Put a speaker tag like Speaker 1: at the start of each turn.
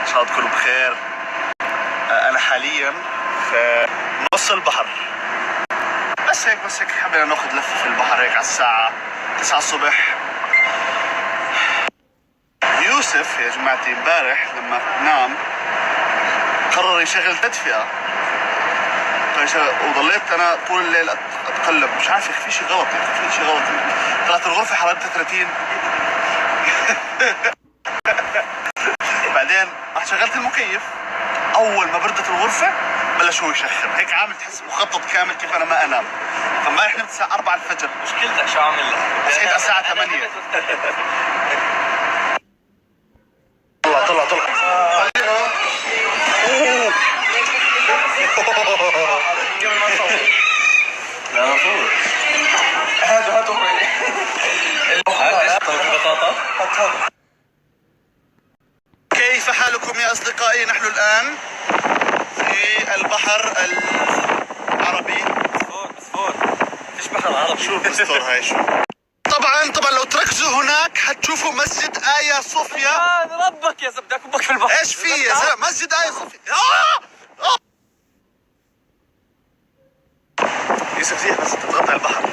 Speaker 1: شاء الله تكونوا بخير. انا حاليا في نص البحر، بس هيك حبينا ناخذ لفه في البحر هيك على الساعه 9 الصبح. يوسف يا جماعتي امبارح لما نام قرر يشغل تدفئه، وضليت انا طول الليل اتقلب مش عارف في شيء غلط، في شيء غلط. طلعت الغرفه حرارتها 30. بعدين رح شغلت المكيف، اول ما بردت الغرفه بلش هو يشخر هيك، عامل تحس مخطط كامل كيف انا ما انام. فامبارح نمت الساعه 4 الفجر.
Speaker 2: مشكلتك شو عامل لك؟
Speaker 1: صحيت على الساعه 8. طلع
Speaker 2: لا طول هاتوا بطاطا.
Speaker 1: كيف حالكم يا اصدقائي؟ نحن الان في البحر العربي.
Speaker 2: فور فيش بحر عربي.
Speaker 1: شوف الستور هاي شوف. طبعا لو تركزوا هناك حتشوفوا مسجد آيا صوفيا.
Speaker 2: ربك يا زبدة كبك في البحر.
Speaker 1: ايش في يا زلمه؟ مسجد آيا صوفيا. يوسف زيح بس تتغطى البحر.